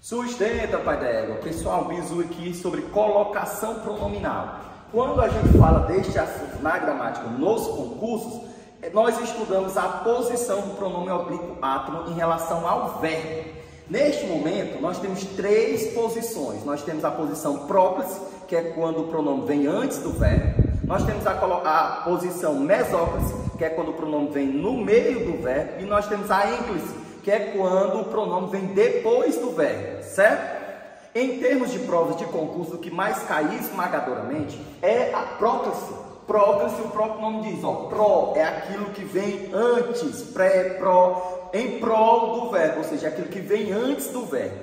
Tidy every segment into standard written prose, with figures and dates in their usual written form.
Sustenta, pai d'égua. Pessoal, bizu aqui sobre colocação pronominal. Quando a gente fala deste assunto na gramática nos concursos, nós estudamos a posição do pronome oblíquo átomo em relação ao verbo. Neste momento, nós temos três posições. Nós temos a posição próclise, que é quando o pronome vem antes do verbo. Nós temos a posição mesóclise, que é quando o pronome vem no meio do verbo. E nós temos a ênclise, que é quando o pronome vem depois do verbo, certo? Em termos de provas de concurso, o que mais cai esmagadoramente é a próclise. Próclise, o próprio nome diz, ó, pró é aquilo que vem antes, pré, pró, em prol do verbo, ou seja, aquilo que vem antes do verbo.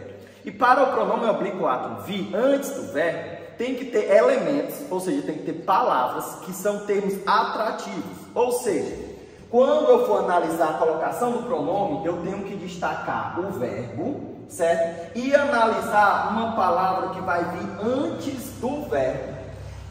E para o pronome oblíquo átomo vir antes do verbo, tem que ter elementos, ou seja, tem que ter palavras que são termos atrativos, ou seja, quando eu for analisar a colocação do pronome, eu tenho que destacar o verbo, certo? E analisar uma palavra que vai vir antes do verbo.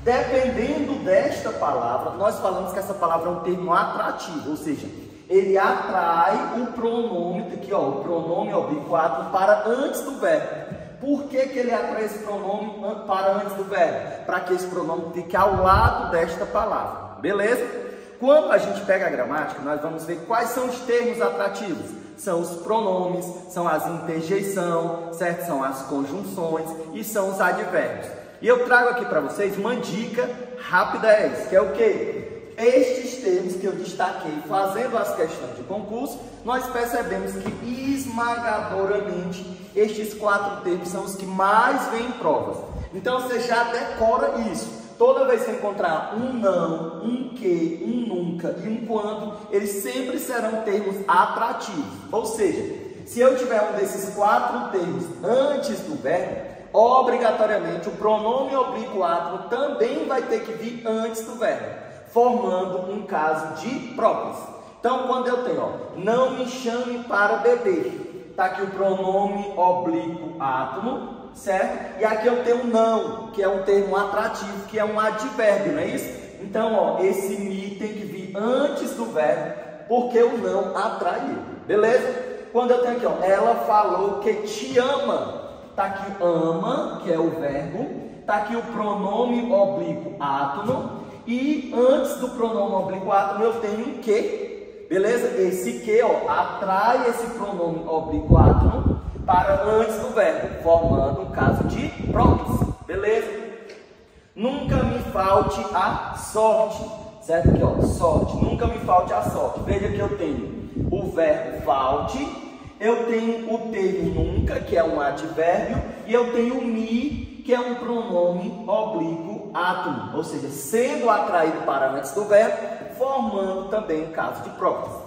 Dependendo desta palavra, nós falamos que essa palavra é um termo atrativo, ou seja, ele atrai o pronome, aqui ó, o pronome oblíquo átomo para antes do verbo. Por que ele atrai esse pronome para antes do verbo? Para que esse pronome fique ao lado desta palavra, beleza? Quando a gente pega a gramática, nós vamos ver quais são os termos atrativos. São os pronomes, são as interjeições, certo? São as conjunções e são os advérbios. E eu trago aqui para vocês uma dica rápida, que é o quê? Estes termos que eu destaquei fazendo as questões de concurso, nós percebemos que esmagadoramente estes quatro termos são os que mais vêm em provas. Então você já decora isso. Toda vez que encontrar um não, um que, um nunca e um quando, eles sempre serão termos atrativos. Ou seja, se eu tiver um desses quatro termos antes do verbo, obrigatoriamente o pronome oblíquo átomo também vai ter que vir antes do verbo, formando um caso de próclise. Então, quando eu tenho, ó, não me chame para beber, está aqui o pronome oblíquo átomo, certo? E aqui eu tenho não, que é um termo atrativo, que é um advérbio, não é isso? Então, ó, esse me tem que vir antes do verbo, porque o não atrai ele, beleza? Quando eu tenho aqui, ó, ela falou que te ama, tá aqui ama, que é o verbo, tá aqui o pronome oblíquo átomo, e antes do pronome oblíquo átomo eu tenho um que, beleza? Esse que, ó, atrai esse pronome oblíquo átomo para antes do verbo, formando um caso de próclise, beleza? Nunca me falte a sorte, certo? Aqui, ó, sorte, nunca me falte a sorte. Veja que eu tenho o verbo falte, eu tenho o termo nunca, que é um advérbio, e eu tenho o me, que é um pronome oblíquo átomo, ou seja, sendo atraído para antes do verbo, formando também um caso de próclise.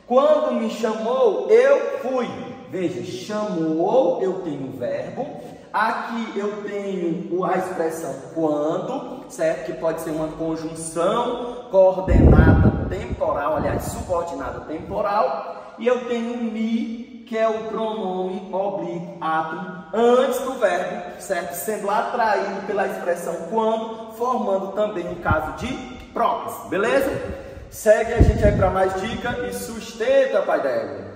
Quando me chamou, eu fui. Veja, chamou, eu tenho o verbo. Aqui eu tenho a expressão quando, certo? Que pode ser uma conjunção coordenada temporal, aliás, subordinada temporal. E eu tenho o me, que é o pronome oblíquo átomo, antes do verbo, certo? Sendo atraído pela expressão quando, formando também um caso de próclise, beleza? Segue a gente aí para mais dicas e sustenta, pai d'égua.